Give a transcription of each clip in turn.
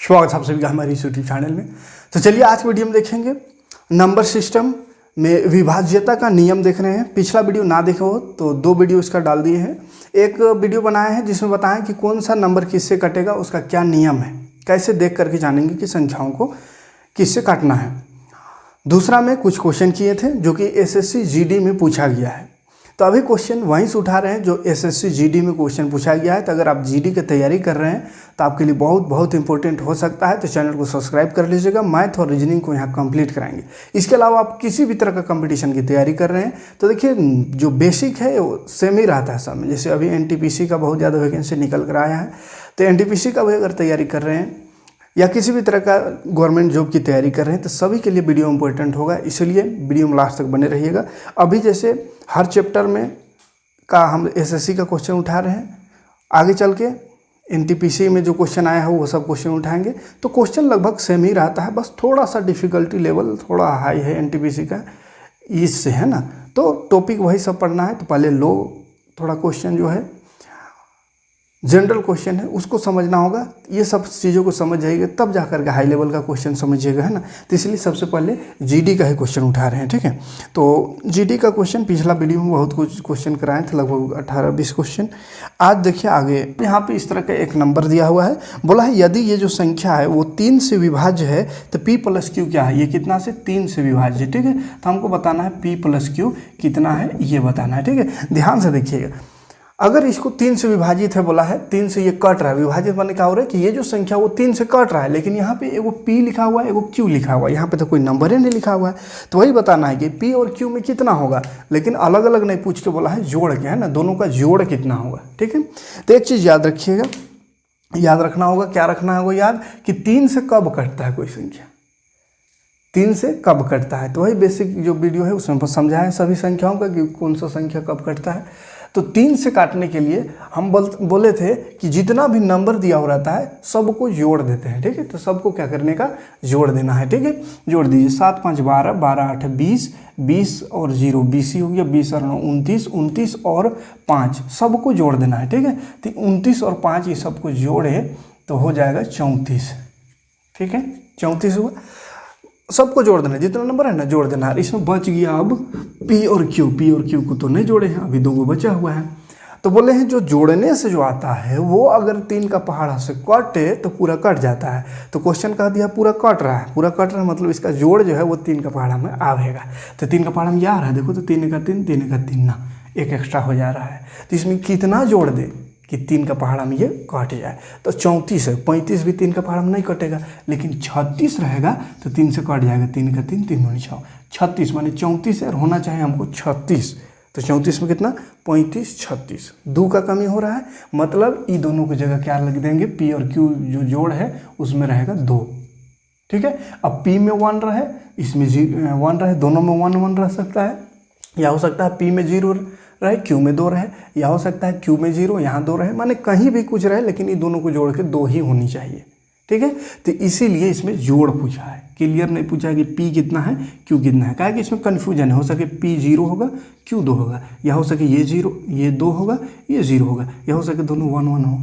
स्वागत है आप सभी का हमारे इस यूट्यूब चैनल में। तो चलिए आज वीडियो में देखेंगे नंबर सिस्टम में विभाज्यता का नियम देख रहे हैं। पिछला वीडियो ना देखे हो तो 2 वीडियो इसका डाल दिए हैं। एक वीडियो बनाया है जिसमें बताएं कि कौन सा नंबर किससे कटेगा, उसका क्या नियम है, कैसे देख करके जानेंगे कि संख्याओं को किससे काटना है। दूसरा में कुछ क्वेश्चन किए थे जो कि एसएससी जीडी में पूछा गया है। तो अभी क्वेश्चन वहीं से उठा रहे हैं जो एसएससी जीडी में क्वेश्चन पूछा गया है। तो अगर आप जीडी की तैयारी कर रहे हैं तो आपके लिए बहुत इंपॉर्टेंट हो सकता है। तो चैनल को सब्सक्राइब कर लीजिएगा। मैथ और रीजनिंग को यहाँ कंप्लीट कराएंगे। इसके अलावा आप किसी भी तरह का कंपटीशन की तैयारी कर रहे हैं तो देखिए जो बेसिक है वो सेम ही रहता है सब में। जैसे अभी एनटीपीसी का बहुत ज़्यादा वैकेंसी निकल कर आया है, तो एनटीपीसी का भी अगर तैयारी कर रहे हैं या किसी भी तरह का गवर्नमेंट जॉब की तैयारी कर रहे हैं तो सभी के लिए वीडियो इंपॉर्टेंट होगा, इसलिए वीडियो में लास्ट तक बने रहिएगा। अभी जैसे हर चैप्टर में का हम एसएससी का क्वेश्चन उठा रहे हैं, आगे चल के एनटीपीसी में जो क्वेश्चन आया है वो सब क्वेश्चन उठाएंगे। तो क्वेश्चन लगभग सेम ही रहता है, बस थोड़ा सा डिफ़िकल्टी लेवल थोड़ा हाई है एनटीपीसी का, इससे है ना। तो टॉपिक वही सब पढ़ना है। तो पहले लो थोड़ा क्वेश्चन जो है जनरल क्वेश्चन है उसको समझना होगा। ये सब चीज़ों को समझ जाइएगा तब जाकर के हाई लेवल का क्वेश्चन समझिएगा, है ना। तो इसलिए सबसे पहले जीडी का ही क्वेश्चन उठा रहे हैं, ठीक है। तो जीडी का क्वेश्चन पिछला वीडियो में बहुत कुछ क्वेश्चन कराए थे, लगभग 18-20 क्वेश्चन। आज देखिए आगे यहाँ पे इस तरह का एक नंबर दिया हुआ है, बोला है यदि ये जो संख्या है वो 3 से विभाज्य है तो p + q क्या है। ये कितना से 3 से विभाज्य, ठीक है। तो हमको बताना है p + q कितना है, ये बताना है, ठीक है। ध्यान से देखिएगा, अगर इसको 3 से विभाजित है, बोला है 3 से ये कट रहा है, विभाजित माने क्या हो रहा है कि ये जो संख्या वो 3 से कट रहा है, लेकिन यहाँ पे एगो p लिखा हुआ है एगो q लिखा हुआ है, यहाँ पे तो कोई नंबर ही नहीं लिखा हुआ है। तो वही बताना है कि p और q में कितना होगा, लेकिन अलग अलग नहीं पूछ के बोला है जोड़ के, है ना, दोनों का जोड़ कितना होगा, ठीक है। तो एक चीज़ याद रखिएगा, याद रखना होगा, क्या रखना होगा याद, कि 3 से कब कटता है कोई संख्या, 3 से कब कटता है। तो वही बेसिक जो वीडियो है उसमें समझाया सभी संख्याओं का कि कौन सा संख्या कब कटता है। तो 3 से काटने के लिए हम बोले थे कि जितना भी नंबर दिया हो रहता है सबको जोड़ देते हैं, ठीक है। तो सबको क्या करने का, जोड़ देना है, ठीक है। जोड़ दीजिए, 7 5 12, 12 8 20, 20 और 0 20 ही हो गया, 20 और 9 29, 29 और 5 सबको जोड़ देना है, ठीक है। तो 29 और 5 ये सबको जोड़े तो हो जाएगा 34, ठीक है। 34 हुआ, सबको जोड़ देना है, जितना नंबर है ना जोड़ देना है। इसमें बच गया अब p और q को तो नहीं जोड़े हैं, अभी 2 को बचा हुआ है। तो बोले हैं जो जोड़ने से जो आता है वो अगर 3 का पहाड़ा से कटे तो पूरा कट जाता है। तो क्वेश्चन कह दिया पूरा कट रहा है, पूरा कट रहा है मतलब इसका जोड़ जो है वो 3 का पहाड़ा में आवेगा। तो 3 का पहाड़ा में क्या आ रहा है, देखो तो 3 का 3, 3 का 3 ना, एक एक्स्ट्रा हो जा रहा है। तो इसमें कितना जोड़ दे कि 3 का पहाड़ा में ये कट जाए। तो 34 है, 35 भी 3 का पहाड़ा में नहीं कटेगा, लेकिन 36 रहेगा तो 3 से कट जाएगा, 3 का 3, 3 दूनी 6, 36 माने 34 है और होना चाहिए हमको 36। तो 34 में कितना, 35 36, 2 का कमी हो रहा है, मतलब ये दोनों की जगह क्या लग देंगे, p और q जो जोड़ है उसमें रहेगा 2, ठीक है। अब p में 1 रहे, इसमें 1 रहे, दोनों में 1 1 रह सकता है, या हो सकता है p में 0 रहे, q में 2 रहे, या हो सकता है q में 0 यहाँ 2 रहे, माने कहीं भी कुछ रहे लेकिन ये दोनों को जोड़ के 2 ही होनी चाहिए, ठीक है। तो इसीलिए इसमें जोड़ पूछा है, क्लियर नहीं पूछा है कि p कितना है q कितना है। क्या है कि इसमें कन्फ्यूजन है, हो सके p 0 होगा q 2 होगा, या हो सके ये 0 ये 2 होगा ये 0 होगा, या हो सके दोनों 1 1 हो,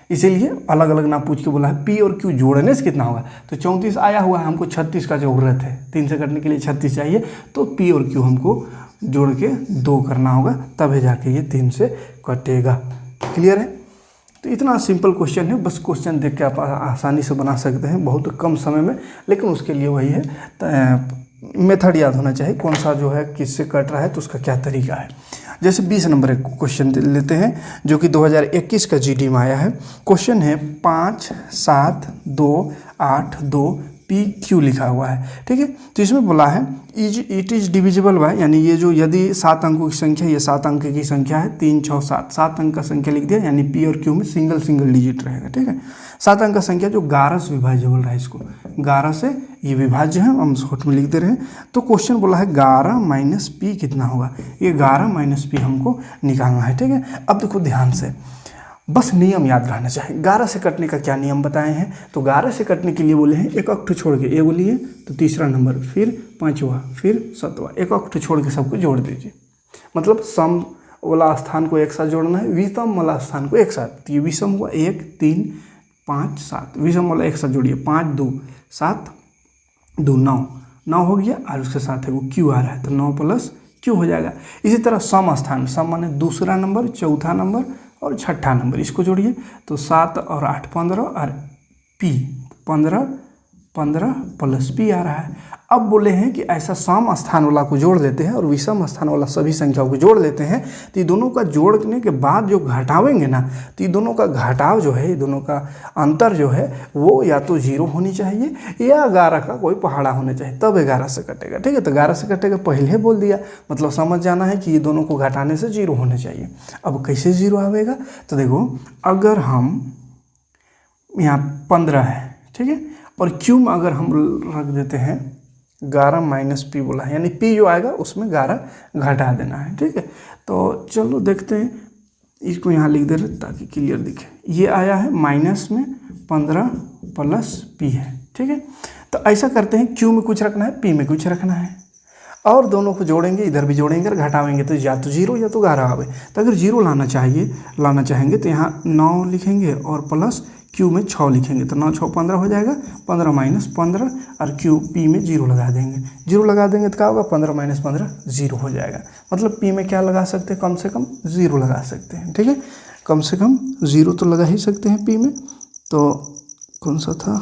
इसीलिए अलग अलग ना पूछ के बोला है p और q जोड़ने से कितना होगा। तो 34 आया हुआ है, हमको 36 का ज़रूरत है, 3 से करने के लिए 36 चाहिए, तो p और q हमको जोड़ के 2 करना होगा, तभी जाके ये 3 से कटेगा। क्लियर है। तो इतना सिंपल क्वेश्चन है, बस क्वेश्चन देख के आप आसानी से बना सकते हैं बहुत कम समय में, लेकिन उसके लिए वही है मेथड याद होना चाहिए, कौन सा जो है किससे कट रहा है तो उसका क्या तरीका है। जैसे 20 नंबर एक क्वेश्चन लेते हैं जो कि 2021 का जीडी में आया है। क्वेश्चन है 5 7 2 8 2 PQ लिखा हुआ है, ठीक है। तो इसमें बोला है इट इज़ डिविजिबल बाय, यानी ये जो यदि 7 अंकों की संख्या, ये 7 अंक की संख्या है, 3 6 7, 7 अंक का संख्या लिख दिया, यानी P और Q में सिंगल डिजिट रहेगा, ठीक है। 7 अंक का संख्या जो 11 से विभाज्यबल रहा है, इसको 11 से ये विभाज्य है, हम शॉर्ट में लिख दे रहे हैं। तो क्वेश्चन बोला है 11 - P कितना होगा, ये 11 - P हमको निकालना है, ठीक है। अब देखो ध्यान से, बस नियम याद रहना चाहिए। 11 से कटने का क्या नियम बताए हैं, तो 11 से कटने के लिए बोले हैं एक अक्ट छोड़ के, एगो लिए तो तीसरा नंबर, फिर 5वां, फिर 7वां, एक अक्ट छोड़ के सबको जोड़ दीजिए। मतलब सम वाला स्थान को एक साथ जोड़ना है, विषम वाला स्थान को एक साथ। तो ये विषम हुआ 1 3 5 7, विषम वाला एक साथ जोड़िए, 5 2 7 2 9, 9 हो गया और उसके साथ है वो क्यू आ रहा है, तो 9 प्लस क्यू हो जाएगा। इसी तरह सम स्थान, सम माने दूसरा नंबर, चौथा नंबर और छठा नंबर, इसको जोड़िए तो 7 और 8 15 और पी 15 15 प्लस पी आ रहा है। अब बोले हैं कि ऐसा सम स्थान वाला को जोड़ लेते हैं और विषम स्थान वाला सभी संख्याओं को जोड़ लेते हैं, तो ये दोनों का जोड़ने के बाद जो घटावेंगे ना, तो ये दोनों का घटाव जो है, ये दोनों का अंतर जो है वो या तो 0 होनी चाहिए या 11 का कोई पहाड़ा होना चाहिए, तब 11 से कटेगा। ठीक है, तो 11 से कटेगा पहले बोल दिया, मतलब समझ जाना है कि ये दोनों को घटाने से 0 होने चाहिए। अब कैसे 0 आवेगा, तो देखो अगर हम यहाँ 15 है, ठीक है, और क्यू में अगर हम रख देते हैं 11 माइनस पी बोला है, यानी पी जो आएगा उसमें 11 घटा देना है। ठीक है, तो चलो देखते हैं, इसको यहाँ लिख दे रहे ताकि क्लियर दिखे। ये आया है माइनस में 15 प्लस पी है। ठीक है, तो ऐसा करते हैं, क्यू में कुछ रखना है, पी में कुछ रखना है, और दोनों को जोड़ेंगे, इधर भी जोड़ेंगे और घटावेंगे, तो या तो 0 या तो 11 आवे। तो अगर 0 लाना चाहेंगे तो यहाँ 9 लिखेंगे और प्लस क्यू में 6 लिखेंगे, तो 9 6 15 हो जाएगा, 15 माइनस 15 और क्यू पी में 0 लगा देंगे। 0 लगा देंगे तो क्या होगा, 15 माइनस 15 0 हो जाएगा। मतलब पी में क्या लगा सकते हैं, कम से कम 0 लगा सकते हैं। ठीक है, कम से कम 0 तो लगा ही सकते हैं पी में। तो कौन सा था,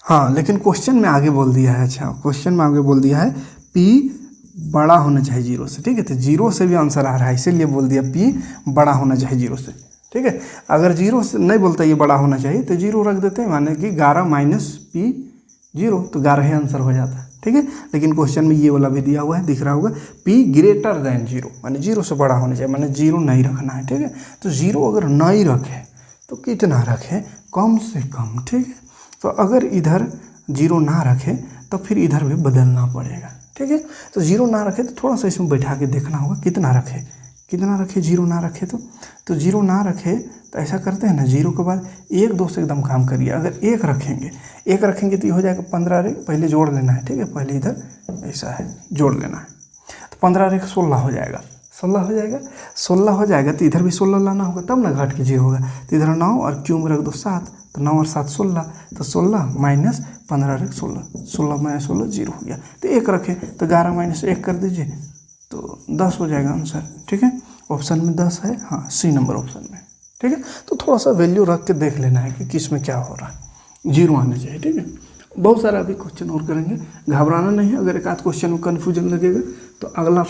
हाँ, लेकिन क्वेश्चन में आगे बोल दिया है, अच्छा क्वेश्चन में आगे बोल दिया है पी बड़ा होना चाहिए 0 से। ठीक है, तो 0 से भी आंसर आ रहा है, इसीलिए बोल दिया पी बड़ा होना चाहिए 0 से। ठीक है, अगर 0 से नहीं बोलता ये बड़ा होना चाहिए तो 0 रख देते हैं, माने कि 11 माइनस पी 0, तो 11 ही आंसर हो जाता है। ठीक है, लेकिन क्वेश्चन में ये वाला भी दिया हुआ है, दिख रहा होगा, पी ग्रेटर देन 0, माने 0 से बड़ा होना चाहिए, माने 0 नहीं रखना है। ठीक है, तो 0 अगर नहीं रखे तो कितना रखें, कम से कम। ठीक है, तो अगर इधर 0 ना रखे तो फिर इधर भी बदलना पड़ेगा। ठीक है, तो 0 ना रखे तो थोड़ा सा इसमें बैठा के देखना होगा कितना रखे 0 ना रखे तो 0 ना रखे तो ऐसा करते हैं ना, 0 के बाद 1 2 से एकदम काम करिए। अगर 1 रखेंगे तो ये हो जाएगा 15 रे, पहले जोड़ लेना है। ठीक है, पहले इधर ऐसा है जोड़ लेना है, तो 15 रे 16 हो जाएगा, 16 हो जाएगा तो इधर भी 16 लाना होगा, तब ना घट के 0 होगा। तो इधर 9 और क्यू में रख दो 7, तो 9 और 7 16, तो 16 माइनस 15 रे 16, 16 माइनस 16 0 हो गया। तो 1 रखें तो 11 माइनस 1 कर दीजिए तो 10 हो जाएगा आंसर। ठीक है, ऑप्शन में 10 है, हाँ सी नंबर ऑप्शन में। ठीक है, तो थोड़ा सा वैल्यू रख के देख लेना है कि किस में क्या हो रहा है, 0 आना चाहिए। ठीक है, बहुत सारा अभी क्वेश्चन और करेंगे, घबराना नहीं है। अगर एक आध क्वेश्चन में कन्फ्यूजन लगेगा तो अगला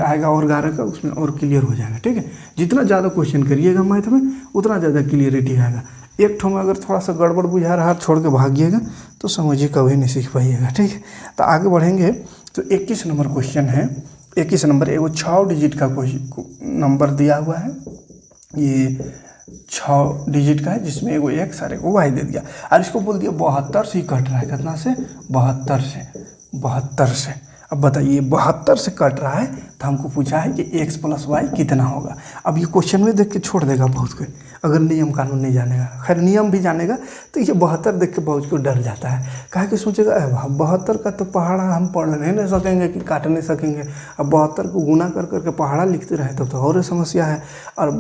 आएगा और 11 का, उसमें और क्लियर हो जाएगा। ठीक है, जितना ज़्यादा क्वेश्चन करिएगा मैथ में उतना ज़्यादा क्लियरिटी आएगा। एक ठो में अगर थोड़ा सा गड़बड़ बुझा रहा, छोड़ के भागिएगा तो समझिए कभी नहीं सीख पाइएगा। ठीक है, तो आगे बढ़ेंगे। तो 21 नंबर क्वेश्चन है, 21 नंबर एगो 6 डिजिट का नंबर दिया हुआ है, ये 6 डिजिट का है, जिसमें एगो x और एगो y दे दिया, और इसको बोल दिया 72 से ही कट रहा है। कितना से, 72 से। अब बताइए 72 से कट रहा है, तो हमको पूछा है कि x प्लस वाई कितना होगा। अब ये क्वेश्चन में देख के छोड़ देगा बहुत कोई, अगर नियम कानून नहीं जानेगा। खैर नियम भी जानेगा तो ये 72 देख के बहुत कोई डर जाता है, कहा कि सोचेगा 72 का तो पहाड़ा हम पढ़ नहीं सकेंगे कि काट नहीं सकेंगे। अब 72 को गुना कर करके पहाड़ा लिखते रहे तब तो और समस्या है, और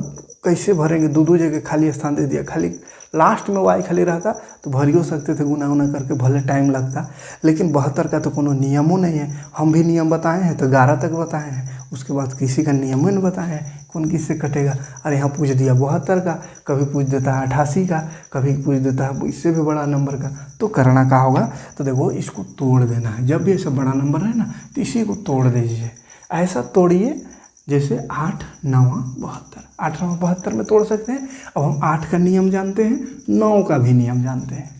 कैसे भरेंगे, 2 जगह खाली स्थान दे दिया, खाली लास्ट में वाई खाली रहता तो भरियो सकते थे गुना करके, भले टाइम लगता। लेकिन 72 का तो कोनो नियमों नहीं है, हम भी नियम बताए हैं तो 11 तक बताए हैं, उसके बाद किसी का नियम नहीं बताए हैं कौन किससे कटेगा। अरे यहाँ पूछ दिया 72 का, कभी पूछ देता है 88 का, कभी पूछ देता है इससे भी बड़ा नंबर का, तो करना क्या होगा, तो देखो इसको तोड़ देना है। जब भी ऐसा बड़ा नंबर है ना तो इसी को तोड़ दीजिए, ऐसा तोड़िए जैसे 8 9 72, 8 9 72 में तोड़ सकते हैं। अब हम 8 का नियम जानते हैं, 9 का भी नियम जानते हैं,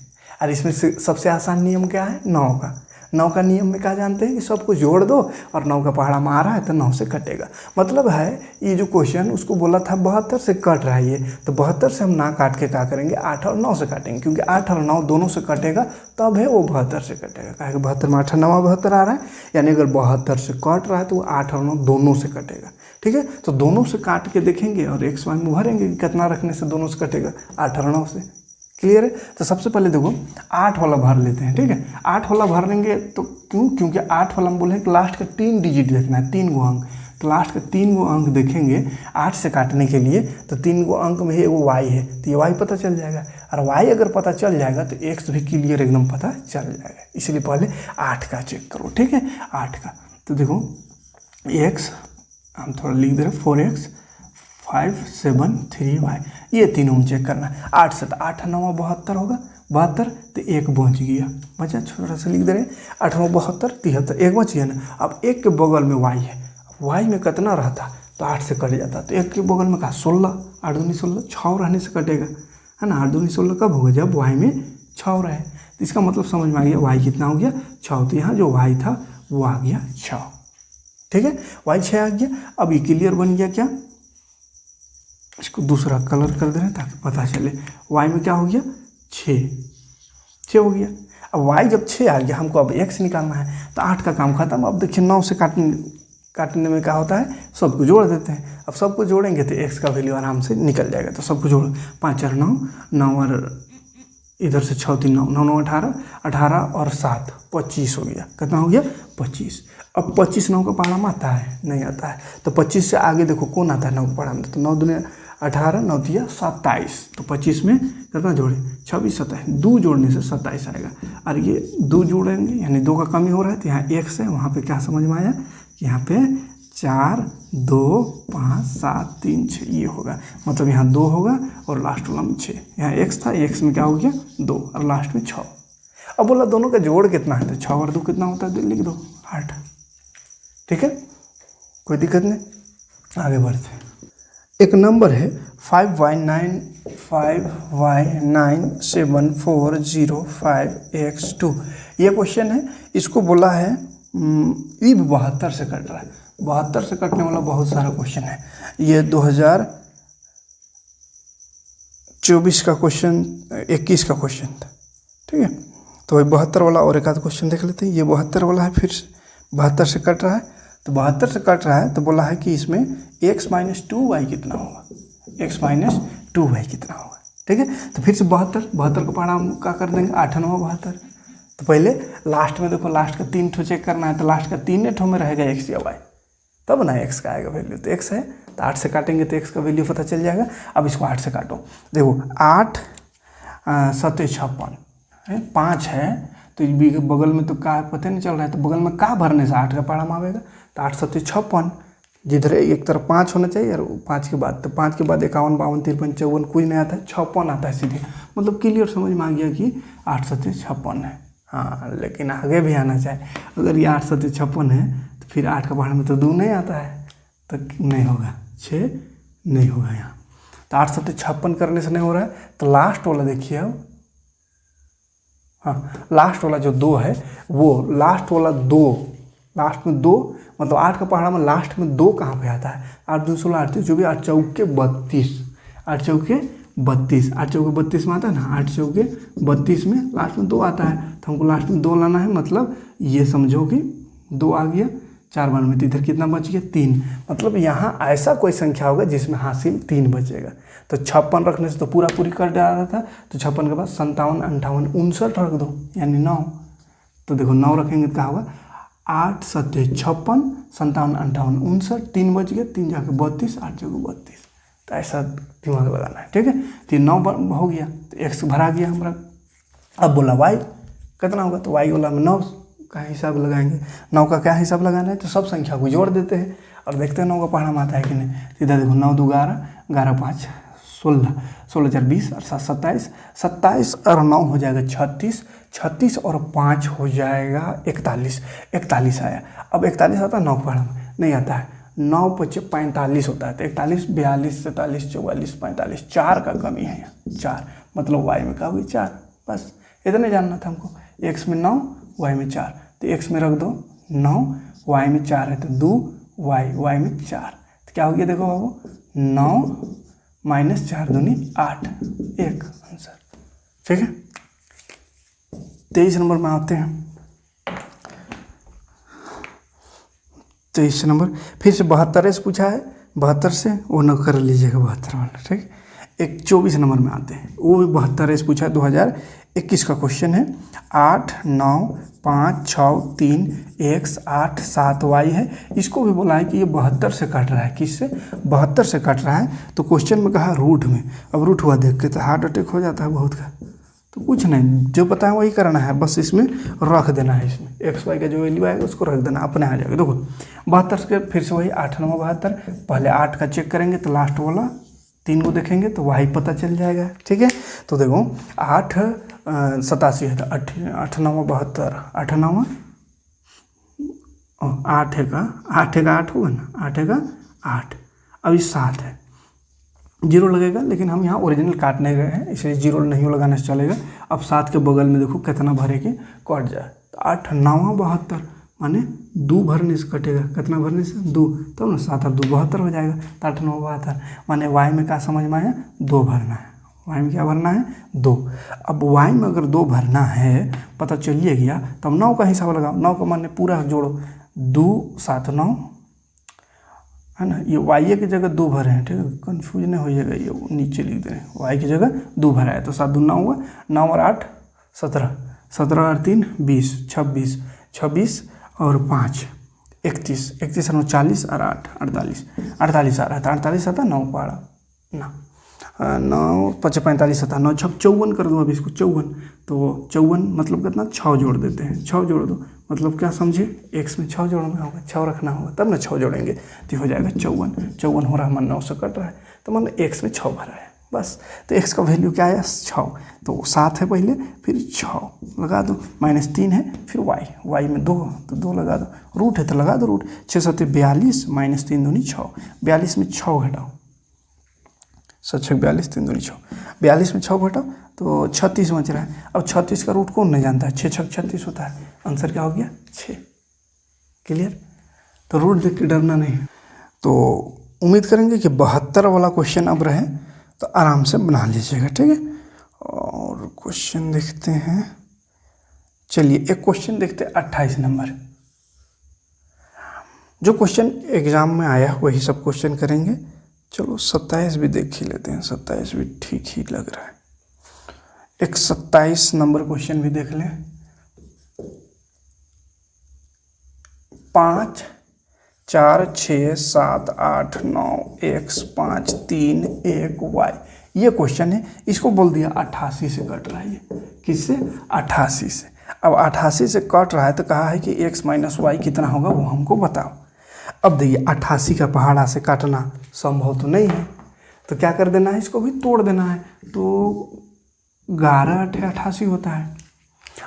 और इसमें से सबसे आसान नियम क्या है, 9 का नियम में क्या जानते हैं कि सबको जोड़ दो और 9 का पहाड़ा में आ रहा है तो 9 से कटेगा। मतलब है ये जो क्वेश्चन उसको बोला था 72 से कट रहा है ये, तो 72 से हम ना काट के क्या करेंगे, 8 और 9 से काटेंगे, क्योंकि 8 और 9 दोनों से कटेगा तब है वो 72 से कटेगा। कहा कि 72 में 8 9 72 आ रहा है, यानी अगर 72 से कट रहा है तो वो 8 और 9 दोनों से कटेगा। ठीक है, तो दोनों से काट के देखेंगे और x y में भरेंगे कि कितना रखने से दोनों से कटेगा, 8 और 9 से। क्लियर है, तो सबसे पहले देखो 8 वाला भर लेते हैं। ठीक है, 8 वाला भर लेंगे तो क्योंकि 8 वाला हम बोले कि लास्ट का 3 डिजिट देखना है, 3 गो अंक, इसके लास्ट के 3 गो अंक देखेंगे 8 से काटने के लिए, तो 3 गो अंक में ही एगो y है, तो ये y पता चल जाएगा। और y अगर पता चल जाएगा तो x भी क्लियर एकदम पता चल जाएगा। इसलिए पहले 8 का चेक करो, ठीक है। 8 का तो देखो x हम थोड़ा लिख दे रहे 4x 5 7 3y, ये तीनों में चेक करना है। 8 से तो 8 9 72 होगा, 72 तो 1 बच गया, बचा छोटा सा लिख दे रहे 8 9 72 73, 1 बच गया ना। अब 1 के बगल में y है, y में कितना रहता तो 8 से कट जाता, तो 1 के बगल में कहा 16, 8 दूनी 16, 6 रहने से कटेगा, है ना। 8 दूनी 16 कब होगा जब y में 6 रहे, तो इसका मतलब समझ में आ गया y कितना हो गया 6, तो यहाँ जो y था वो आ गया 6, ठीक है। y 6 आ गया। अब ये क्लियर बन गया क्या, इसको दूसरा कलर कर दे रहे हैं ताकि पता चले। y में क्या हो गया 6 हो गया। अब y जब 6 आ गया, हमको अब x निकालना है, तो 8 का काम खत्म। अब देखिए 9 से काटने में क्या होता है, सबको जोड़ देते हैं। अब सबको जोड़ेंगे तो x का वैल्यू आराम से निकल जाएगा। तो सबको जोड़ो, 5 4 9, 9 और इधर से 6 3 9, 9 9 18, 18 और 7 25 हो गया। कितना हो गया 25। अब 25 9 का पारा में आता है, नहीं आता है, तो 25 से आगे देखो कौन आता है 9 का पारा में, तो 9 दूनी 18, 9 दिया 27, तो 25 में कितना जोड़े 26 27, 2 जोड़ने से 27 आएगा। और ये 2 जोड़ेंगे यानी 2 का कमी हो रहा है, तो यहाँ x है, वहाँ पे क्या समझ में आया कि यहाँ पे 4 2 5 7 3 6 ये होगा, मतलब यहाँ 2 होगा और लास्ट वाला में 6। यहाँ x था, x में क्या हो गया 2 और लास्ट में 6। अब बोला दोनों का जोड़ कितना है, तो 6 और 2 कितना होता है, लिख दो 8, ठीक है, कोई दिक्कत नहीं। आगे बढ़ते हैं। एक नंबर है 5y9 7 4 0 5 x2, ये क्वेश्चन है। इसको बोला है ये 72 से कट रहा है, 72 से कटने वाला बहुत सारा क्वेश्चन है। ये 2024 का क्वेश्चन 21 का क्वेश्चन था, ठीक है। तो वही 72 वाला और एक आध क्वेश्चन देख लेते हैं। ये 72 वाला है, फिर 72 से कट रहा है, तो 72 से कट रहा है, तो बोला है कि इसमें x - 2y कितना होगा, x - 2y कितना होगा, ठीक है। तो फिर से 72 का पारा हम क्या कर देंगे 8 9 72। तो पहले लास्ट में देखो, लास्ट का 3 ठो चेक करना है, तो लास्ट का 3 ठो में रहेगा x या y, तब ना x का आएगा वैल्यू। तो x है, तो 8 से काटेंगे तो x का वैल्यू पता चल जाएगा। अब इसको 8 से काटो, देखो 8 7 56 है, 5 है, तो बगल में तो का पता नहीं चल रहा है, तो बगल में का भरने से 8 का पारा में आएगा, तो 8 7 56, जिधर एक तरफ 5 होना चाहिए और 5 के बाद, तो 5 के बाद 51 52 53 54 कुछ नहीं आता है, 56 आता है सीधे, मतलब क्लियर समझ में आ गया कि 8 7 56 है। हाँ, लेकिन आगे भी आना चाहिए। अगर ये 8 7 56 है तो फिर 8 का पारा में तो 2 नहीं आता है, तो नहीं होगा, 6 नहीं होगा यहाँ। तो 8 7 56 करने से नहीं हो रहा है, तो लास्ट वाला देखिए अब, हाँ लास्ट वाला जो 2 है, वो लास्ट वाला 2, लास्ट में 2, मतलब 8 का पहाड़ा में लास्ट में 2 कहाँ पे आता है, 8 2 16 8 जो भी 8 चौके 32, 8 चौके 32, 8 चौके 32 में आता है ना, 8 चौके 32 में लास्ट में 2 आता है, तो हमको लास्ट में 2 लाना है, मतलब ये समझो कि 2 आ गया, 4 बार में, तो इधर कितना बच गया 3, मतलब यहाँ ऐसा कोई संख्या होगा जिसमें हासिल 3 बचेगा। तो 56 रखने से तो पूरा पूरी कर डाला था, तो 56 के बाद 57 58 59 रख दो, यानी 9, तो देखो 9 रखेंगे तो क्या होगा 8 7 56 57 58 59, 3 बच गया, 3 जाके 32, 8 जाके 32, तो ऐसा दिमाग लगाना है, ठीक है। तो 9 हो गया, तो x भरा गया हमारा। अब बोला y कितना होगा, तो y वाला में 9 का हिसाब लगाएंगे। 9 का क्या हिसाब लगाना है, तो सब संख्या को जोड़ देते हैं और देखते हैं 9 का पढ़ा में आता है कि नहीं। सीधा देखो 9 2 11, 11 5 16, 16 4 20 और 7 27, 27 और 9 हो जाएगा 36, 36 और 5 हो जाएगा 41, 41 आया। अब 41 आता है 9 पढ़ा में, नहीं आता है, 9 5 45 होता है, तो 41 42 43 44 45, 4 का कमी है यहाँ, 4, मतलब y में क्या हुई 4, बस इतने जानना था हमको। x में 9 y में 4, तो x में रख दो 9, y में 4 है तो 2, y में 4, तो क्या हो गया देखो बाबू 9 - 4 दूनी 8, एक आंसर, ठीक है। 23 नंबर में आते हैं। 23 नंबर फिर से 72 से पूछा है, 72 से वो न कर लीजिएगा 72 वाला, ठीक। एक 24 नंबर में आते हैं, वो 72 रेस पूछा है, 2021 का क्वेश्चन है। 8 9 5 6 3 x 8 7 y है। इसको भी बोला है कि ये 72 से कट रहा है, किससे 72 से कट रहा है। तो क्वेश्चन में कहा रूट में, अब रूट हुआ देख के तो हार्ट अटैक हो जाता है बहुत का। तो कुछ नहीं, जो पता है वही करना है, बस इसमें रख देना है, इसमें एक्स वाई का जो वैल्यू आएगा उसको रख देना, अपने आ जाएगा। देखो 72 के फिर से वही 8 9 72, पहले 8 का चेक करेंगे तो लास्ट वाला 3 को देखेंगे तो वही पता चल जाएगा। ठीक है, तो देखो 8 87 है, तो 8 9 72, 8 9 8 है का 8 होगा ना, 8 का 8। अभी 7 है, जीरो लगेगा, लेकिन हम यहाँ ओरिजिनल काटने गए हैं इसलिए जीरो नहीं लगाने से चलेगा। अब 7 के बगल में देखो कितना भरे के कट जाए, तो 8 9 72 माने 2 भरने से कटेगा, कितना भरने से 2, तब ना 7 और 2 72 हो जाएगा। तो 8 9 72 माने वाई में क्या समझ में आया, 2 भरना है। वाई में क्या भरना है, 2। अब वाई में अगर 2 भरना है, पता चलिए गया, तब 9 का हिसाब लगाओ, 9 का माने पूरा जोड़ो, 2 7 9 है ना। ये वाई की जगह 2 भरे हैं, ठीक है, कन्फ्यूज नहीं होइएगा, ये नीचे लिख दे रहे हैं, वाई की जगह 2 भरा है। तो 7 2 9 हुआ, 9 और 8 17, 17 और 3 20, 26, 26 और 5 31, 31 और 40 और 8 48, 48 आ रहा था, 48 आता 9 पड़ा ना, 9 5 45 आता, 9 6 54 कर दो, अब इसको 54, तो 54 मतलब कितना 6 जोड़ देते हैं, 6 जोड़ दो मतलब क्या समझे, एक्स में 6 जोड़ना होगा, 6 रखना होगा तब ना 6 जोड़ेंगे, तो हो जाएगा 54। 54 हो रहा है, मन 9 से कट रहा है, तो मान एक्स में 6 भरा है बस। तो एक्स का वैल्यू क्या है, 6, तो 7 है पहले, फिर 6 लगा दो, -3 है, फिर वाई में 2, तो 2 लगा दो, रूट है तो लगा दो रूट, 6 7 42 -3 दूनी 6, 42 में 6 घटाओ, 7 42 3 दूनी 6, 42 में 6 घटाओ तो 36 बच रहा है। अब 36 का रूट कौन नहीं जानता है, 6 6 36 होता है, आंसर क्या हो गया 6। क्लियर, तो रूट देख के डरना नहीं। तो उम्मीद करेंगे कि 72 वाला क्वेश्चन अब रहे तो आराम से बना लीजिएगा, ठीक है। और क्वेश्चन देखते हैं, चलिए एक क्वेश्चन देखते हैं 28 नंबर, जो क्वेश्चन एग्जाम में आया वही सब क्वेश्चन करेंगे। चलो 27 भी देख ही लेते हैं, 27 भी ठीक ही लग रहा है। एक 27 नंबर क्वेश्चन भी देख लें। 5 4 6 7 8 9 x 5 3 1 y, ये क्वेश्चन है। इसको बोल दिया 88 से कट रहा है, ये किससे 88 से। अब 88 से कट रहा है तो कहा है कि x - y कितना होगा वो हमको बताओ। अब देखिए 88 का पहाड़ा से काटना संभव तो नहीं है, तो क्या कर देना है, इसको भी तोड़ देना है। तो 11 8 88 होता है,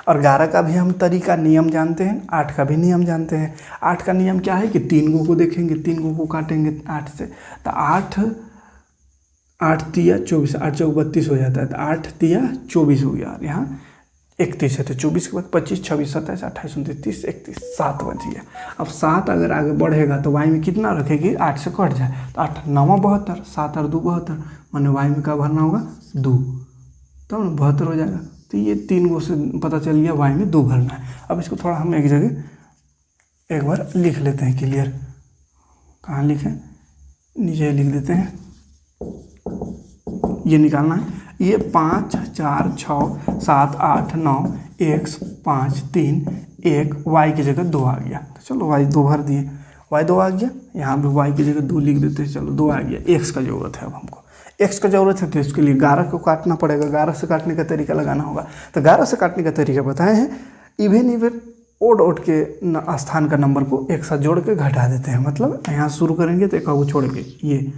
और 11 का भी हम तरीका नियम जानते हैं, 8 का भी नियम जानते हैं। 8 का नियम क्या है कि 3 को देखेंगे, 3 को काटेंगे 8 से, तो 8 8 तिया 24, 8 चौक 32 हो जाता है, तो 8 तिया 24 हो गया, और यहाँ 31 है तो 24 के बाद 25 26 27 28 29 30 31, 7 बच गया। अब 7 अगर आगे बढ़ेगा तो वाई में कितना रखेगी, 8 से कट जाए, तो 8 9 72, 7 और 2 72, माने वाई में क्या भरना होगा 2, तब ना 72 हो जाएगा। तो ये 3 को से पता चल गया वाई में 2 भरना है। अब इसको थोड़ा हम एक जगह एक बार लिख लेते हैं, क्लियर, कहाँ लिखें, नीचे लिख देते हैं, ये निकालना है। ये 5 4 6 7 8 9 x 5 3 1 y की जगह 2 आ गया, तो चलो y 2 भर दिए, y 2 आ गया, यहाँ भी y की जगह 2 लिख देते हैं, चलो 2 आ गया। x का जरूरत है, अब हमको x का जरूरत है तो इसके लिए 11 को काटना पड़ेगा, 11 से काटने का तरीका लगाना होगा। तो 11 से काटने का तरीका बताए हैं, इवन ओड के स्थान का नंबर को एक साथ जोड़ के घटा देते हैं। मतलब यहाँ शुरू करेंगे तो एक को छोड़ के, ये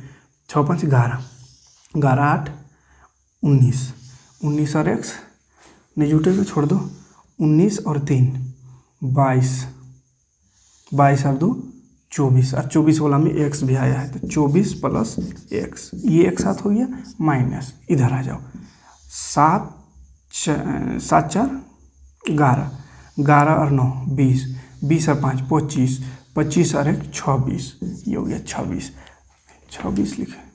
6 5 11, 11 8 19, 19 और x नहीं जुटेगा, छोड़ दो, 19 और 3 22, 22 और 2 24, और 24 वाला में x भी आया है, तो 24 प्लस x, ये एक साथ हो गया, माइनस इधर आ जाओ, 7 4 11, 11 और 9 20, 20 और 5 25, 25 और 1 26, ये हो गया 26, 26 लिखे,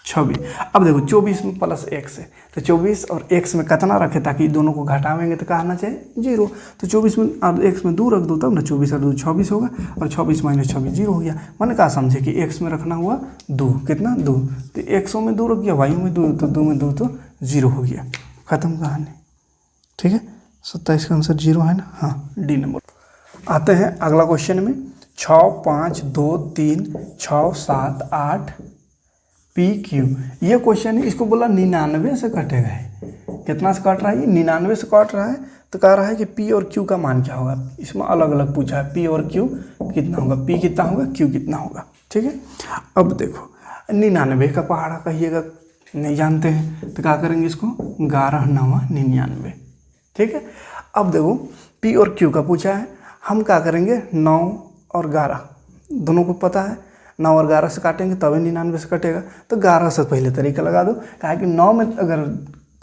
26। अब देखो 24 में प्लस x है, तो 24 और x में कितना रखे ताकि दोनों को घटावेंगे तो क्या आना चाहिए 0। तो 24 में अब x में 2 रख दो तब ना 24 और 2 26 होगा, और 26 माइनस 26 0 हो गया। मैंने कहा समझे कि x में रखना हुआ 2, कितना 2, तो x में 2 रख गया, y में 2, तो 2 में 2 तो 0 हो गया, खत्म कहानी। ठीक है, 27 का आंसर 0 है ना। हाँ, डी नंबर। आते हैं अगला क्वेश्चन में। 6 5 2 3 6 7 8 पी क्यू, ये क्वेश्चन है, इसको बोला 99 से कटेगा है। कितना से कट रहा है ये 99 से कट रहा है, तो कह रहा है कि पी और क्यू का मान क्या होगा। इसमें अलग अलग पूछा है, पी और क्यू कितना होगा, पी कितना होगा, क्यू कितना होगा। ठीक है, अब देखो 99 का पहाड़ा कहिएगा, नहीं जानते हैं तो क्या करेंगे, इसको 11 9 99। ठीक है, अब देखो पी और क्यू का पूछा है, हम क्या करेंगे 9 और 11 दोनों को पता है, 9 और 11 से काटेंगे तभी 99 से कटेगा, तो 11 से पहले तरीका लगा दो। कहा कि 9 में अगर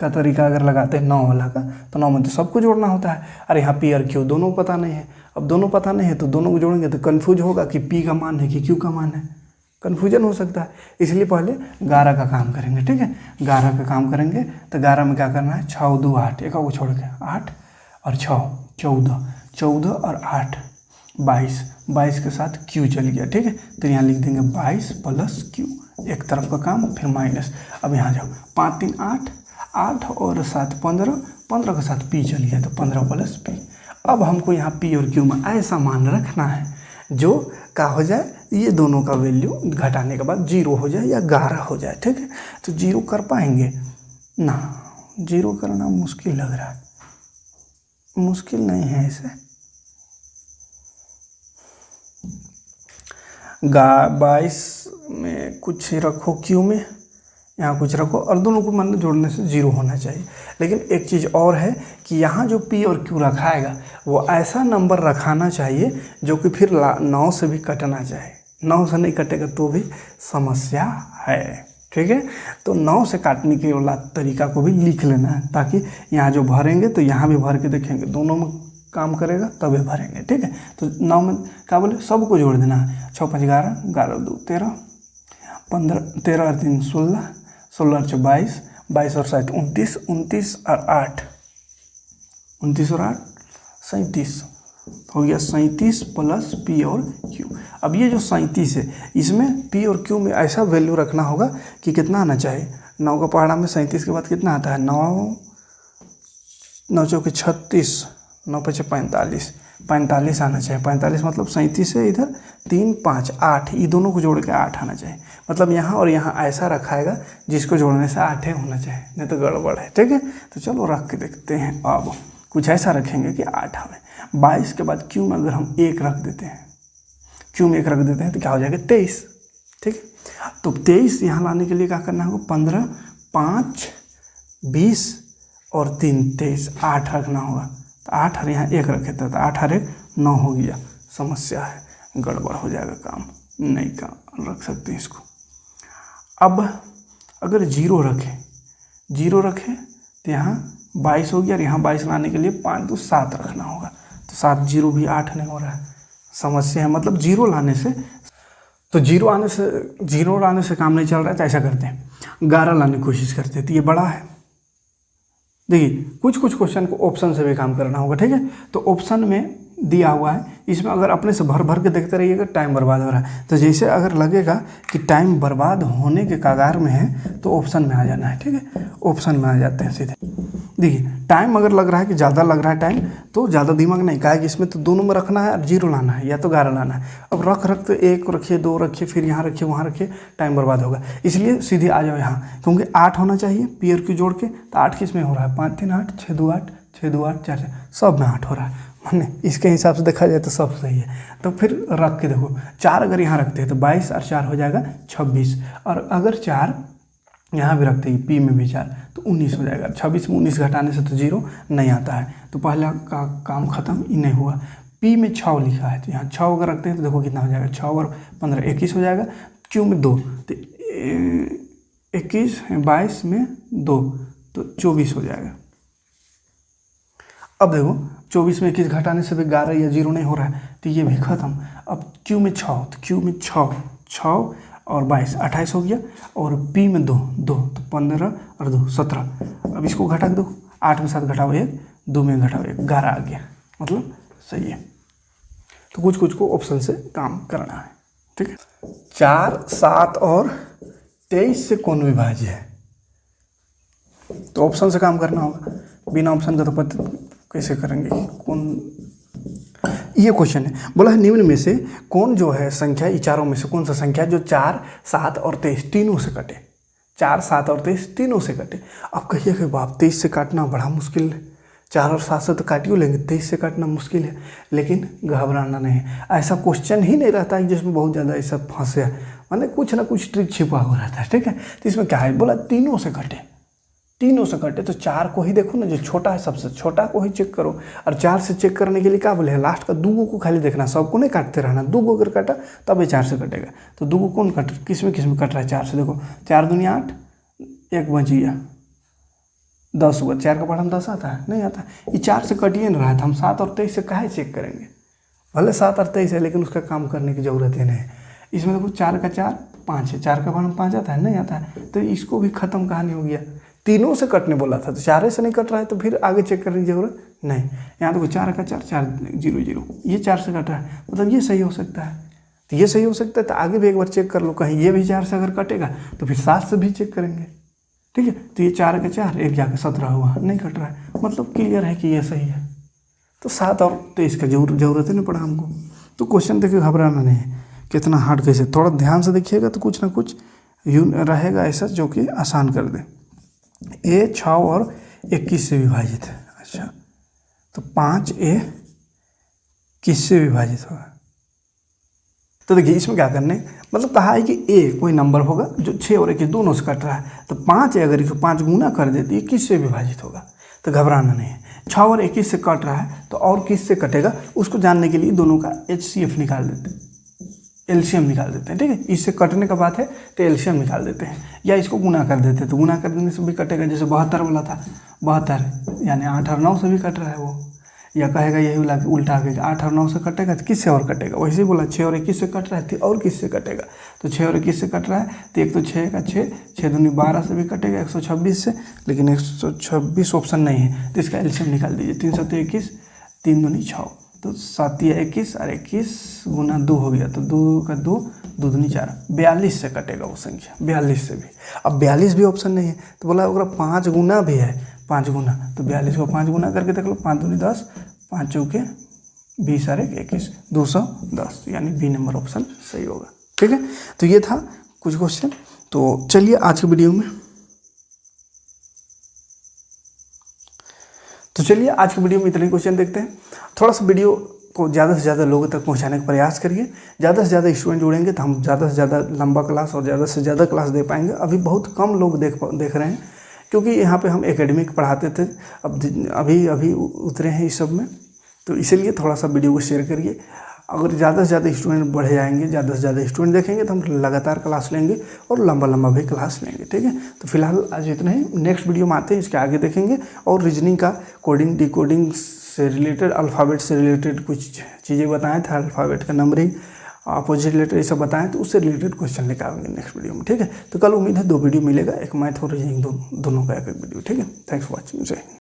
का तरीका अगर लगाते हैं 9 वाला का, तो 9 में तो सबको जोड़ना होता है। अरे यहाँ पी और क्यू दोनों पता नहीं है, अब दोनों पता नहीं है तो दोनों को जोड़ेंगे तो कन्फ्यूज होगा कि पी का मान है कि क्यू का मान है, कन्फ्यूजन हो सकता है। इसलिए पहले 11 का काम करेंगे। ठीक है, 11 का काम करेंगे तो 11 में क्या करना है, 6 2 8, एक को छोड़ के 8 और 6 14, 14 और 8 22, 22 के साथ क्यू चल गया। ठीक है, तो यहाँ लिख देंगे 22 प्लस क्यू, एक तरफ का काम फिर माइनस। अब यहाँ जाओ 5 3 8, 8 और 7 15, 15 के साथ पी चल गया, तो 15 प्लस पी। अब हमको यहाँ पी और क्यू में ऐसा मान रखना है जो क्या हो जाए, ये दोनों का वैल्यू घटाने के बाद 0 हो जाए या 11 हो जाए। ठीक है, तो 0 कर पाएंगे ना, 0 करना मुश्किल लग रहा है, मुश्किल नहीं है इसे। 22 में कुछ रखो, क्यू में यहाँ कुछ रखो, और दोनों को मान जोड़ने से 0 होना चाहिए। लेकिन एक चीज़ और है कि यहाँ जो पी और क्यू रखाएगा वो ऐसा नंबर रखाना चाहिए जो कि फिर 9 से भी कटना चाहिए। 9 से नहीं कटेगा तो भी समस्या है। ठीक है, तो 9 से काटने के वाला तरीका को भी लिख लेना है, ताकि यहाँ जो भरेंगे तो यहाँ भी भर के देखेंगे, दोनों में काम करेगा तभी भरेंगे। ठीक है, तो 9 में क्या बोले, सबको जोड़ देना है। 6 5 11, 11 2 13, 15 13 और 3 16, 16 और 4 22, 22 और 7 29, 29 और 8 29 और 8 37 हो गया, 37 प्लस पी और क्यू। अब ये जो 37 है, इसमें पी और क्यू में ऐसा वैल्यू रखना होगा कि कितना आना चाहिए। 9 का पहाड़ा में 37 के बाद कितना आता है, 9 9 चौके 36, 9 5 45, 45 आना चाहिए। 45 मतलब 37 है, इधर 3 5 8, ये दोनों को जोड़ के 8 आना चाहिए। मतलब यहाँ और यहाँ ऐसा रखाएगा जिसको जोड़ने से 8 होना चाहिए, नहीं तो गड़बड़ है। ठीक है, तो चलो रख के देखते हैं। अब कुछ ऐसा रखेंगे कि 8 हमें। 22 के बाद क्यू में अगर हम 1 रख देते हैं, क्यू में 1 रख देते हैं तो क्या हो जाएगा 23। ठीक है, तो 23 यहाँ लाने के लिए क्या करना होगा, 15 5 20 और 3 23, 8 रखना होगा। तो 8 और यहाँ 1 रखे थे, तो 8 और 1 9 हो गया। समस्या है, गड़बड़ हो जाएगा काम, नहीं काम रख सकते हैं इसको। अब अगर 0 रखें तो यहाँ 22 हो गया, और यहाँ 22 लाने के लिए 5 2 7 रखना होगा। तो 7 0 भी 8 नहीं हो रहा है, समस्या है। मतलब 0 लाने से, तो 0 लाने से काम नहीं चल रहा है, तो ऐसा करते हैं 11 लाने की कोशिश करते हैं, तो ये बड़ा है। देखिए कुछ क्वेश्चन को ऑप्शन से भी काम करना होगा। ठीक है, तो ऑप्शन में दिया हुआ है, इसमें अगर अपने से भर भर के देखते रहिएगा टाइम बर्बाद हो रहा है। तो जैसे अगर लगेगा कि टाइम बर्बाद होने के कगार में है तो ऑप्शन में आ जाना है। ठीक है, ऑप्शन में आ जाते हैं सीधे। देखिए टाइम अगर लग रहा है कि ज़्यादा लग रहा है टाइम, तो ज़्यादा दिमाग नहीं, कहा कि इसमें तो दोनों में रखना है और 0 लाना है या तो 11 लाना है। अब रख तो 1 रखिए, 2 रखिए, फिर यहाँ रखिए, वहाँ रखिए, टाइम बर्बाद होगा। इसलिए सीधे आ जाओ यहाँ, क्योंकि 8 होना चाहिए पी और क्यू जोड़ के। तो 8 किस में हो रहा है, 5 3 8, 6 2 8, 6 2 8 4 सब में 8 हो रहा है। माने इसके हिसाब से देखा जाए तो सब सही है। तो फिर रख के देखो, 4 अगर यहाँ रखते हैं तो 22 और 4 हो जाएगा 26, और अगर 4 यहाँ भी रखते हैं पी में भी 4 तो 19 हो जाएगा। 26 में 19 घटाने से तो 0 नहीं आता है, तो पहला का काम खत्म, ही नहीं हुआ। पी में 6 लिखा है, तो यहाँ 6 अगर रखते हैं तो देखो कितना हो जाएगा, 6 और 15 21 हो जाएगा। क्यू में 2, तो 21 22 में 2 तो 24 हो जाएगा। अब देखो 24 में 21 घटाने से भी 11 या 0 नहीं हो रहा है, तो ये भी खत्म। अब क्यू में 6, तो क्यू में 6 और 22 28 हो गया, और बी में 2 2 तो 15 और 2 17। अब इसको घटा दो, 8 में 7 घटाओ 1, 2 में घटाओ 1, 11 आ गया, मतलब सही है। तो कुछ कुछ को ऑप्शन से काम करना है, ठीक है। 4 7 और 23 से कौन विभाज्य है, तो ऑप्शन से काम करना होगा, बिना ऑप्शन का तो पता कैसे करेंगे कौन। ये क्वेश्चन है, बोला है निम्न में से कौन जो है संख्या, ये चारों में से कौन सा संख्या जो 4 7 और 23 तीनों से कटे, 4 7 और 23 तीनों से कटे। अब कहिए कि बाप 23 से काटना बड़ा मुश्किल है, 4 और 7 से तो काट ही लेंगे, 23 से काटना मुश्किल है। लेकिन घबराना नहीं है, ऐसा क्वेश्चन ही नहीं रहता है जिसमें बहुत ज़्यादा ऐसा फंसे है, मतलब कुछ ना कुछ ट्रिक छिपा हुआ रहता है, ठीक है। तो इसमें क्या है, बोला तीनों से कटे, तीनों से कटे तो 4 को ही देखो ना, जो छोटा है सबसे छोटा को ही चेक करो। और 4 से चेक करने के लिए क्या बोले, लास्ट का 2 को खाली देखना, सबको नहीं काटते रहना। 2 अगर काटा तब ये 4 से कटेगा। तो 2 कौन कट, किस में कट रहा है 4 से, देखो 4 दूनी 8, 1 बच गया 10 हुआ। 4 का पढ़ा 10 आता है, नहीं आता। ये 4 से कटिए नहीं रहा था, हम 7 और 23 से काहे चेक करेंगे, भले 7 और 23 है लेकिन उसका काम करने की जरूरत ही नहीं है। इसमें देखो 4 का 4 5 है, 4 का पढ़ा 5 आता है, नहीं आता है। तो इसको भी खत्म कहानी हो गया, तीनों से कटने बोला था तो 4 से नहीं कट रहा है, तो फिर आगे चेक करने की जरूरत नहीं। यहाँ देखो 4 का 4 4 0 0, ये 4 से कट रहा है, मतलब ये सही हो सकता है। तो ये सही हो सकता है, तो आगे भी एक बार चेक कर लो, कहीं ये भी 4 से अगर कटेगा तो फिर 7 से भी चेक करेंगे, ठीक है। तो ये 4 का 4 एक जाकर 17 हुआ, नहीं कट रहा है, मतलब क्लियर है कि ये सही है। तो 7 और 23 का जरूरत ही नहीं पड़ा हमको। तो क्वेश्चन देखिए, घबराना नहीं है, कितना हार्ड कैसे, थोड़ा ध्यान से देखिएगा तो कुछ ना कुछ यूं रहेगा ऐसा जो कि आसान कर दे। ए 6 और 21 से विभाजित है, अच्छा तो 5A किससे विभाजित होगा। तो देखिए इसमें क्या करना है, मतलब कहा है कि ए कोई नंबर होगा जो 6 और 21 दोनों से कट रहा है, तो 5 है, अगर इसको 5 गुना कर देती है किससे विभाजित होगा। तो घबराना नहीं है, 6 और 21 से कट रहा है तो और किससे कटेगा उसको जानने के लिए दोनों का HCF निकाल देते हैं, एलसीएम निकाल देते हैं, ठीक है। इससे कटने का बात है तो एलसीएम निकाल देते हैं, या इसको गुना कर देते हैं, तो गुना कर देने से भी कटेगा। जैसे 72 वाला था, 72 यानी 8 और 9 से भी कट रहा है वो, या कहेगा यही उल्टा आ गया, 8 और 9 से कटेगा तो किससे और कटेगा, वैसे ही बोला 6 और 21 से कट रहा है तो और किससे कटेगा। तो 6 और 21 से कट रहा है तो एक तो 6 का 6 6 दूनी 12 से भी कटेगा, 126 से, लेकिन 126 ऑप्शन नहीं है तो इसका एलसीएम निकाल दीजिए। 3 7 21, 3 दूनी 6, तो 7 या 21 और 21 गुना 2 हो गया, तो 2 का 2 2 दूनी 4, 42 से कटेगा वो संख्या, 42 से भी। अब 42 भी ऑप्शन नहीं है तो बोला अगर 5 गुना भी है, 5 गुना, तो 42 को 5 गुना करके देख लो, 5 दूनी 10, 5 चौके 20 और 21, 210, यानी बी नंबर ऑप्शन सही होगा, ठीक है। तो ये था कुछ क्वेश्चन। तो चलिए आज की वीडियो में इतने क्वेश्चन देखते हैं। थोड़ा सा वीडियो को ज़्यादा से ज़्यादा लोगों तक पहुंचाने का प्रयास करिए, ज़्यादा से ज़्यादा स्टूडेंट जुड़ेंगे तो हम ज़्यादा से ज़्यादा लंबा क्लास और ज़्यादा से ज़्यादा क्लास दे पाएंगे। अभी बहुत कम लोग देख रहे हैं, क्योंकि यहाँ पे हम एकेडमिक पढ़ाते थे, अब अभी उतरे हैं इस सब में, तो इसीलिए थोड़ा सा वीडियो को शेयर करिए। अगर ज़्यादा से ज़्यादा स्टूडेंट बढ़े जाएंगे, ज़्यादा से ज़्यादा स्टूडेंट देखेंगे तो हम लगातार क्लास लेंगे और लंबा भी क्लास लेंगे, ठीक है। तो फिलहाल आज इतना ही, नेक्स्ट वीडियो में आते हैं, इसके आगे देखेंगे और रीजनिंग का कोडिंग डिकोडिंग से रिलेटेड, अल्फ़ाबेट से रिलेटेड कुछ चीज़ें बताए थे, अल्फ़ाबेट का नंबरिंग, अपोजिट लेटर ये सब बताएं, तो उससे रिलेटेड क्वेश्चन लेकर आएंगे नेक्स्ट वीडियो में, ठीक है। तो कल उम्मीद है 2 वीडियो मिलेगा, एक मैथ और रीजनिंग दोनों का एक वीडियो, ठीक है। थैंक्स फॉर वॉचिंग, जय हिंद।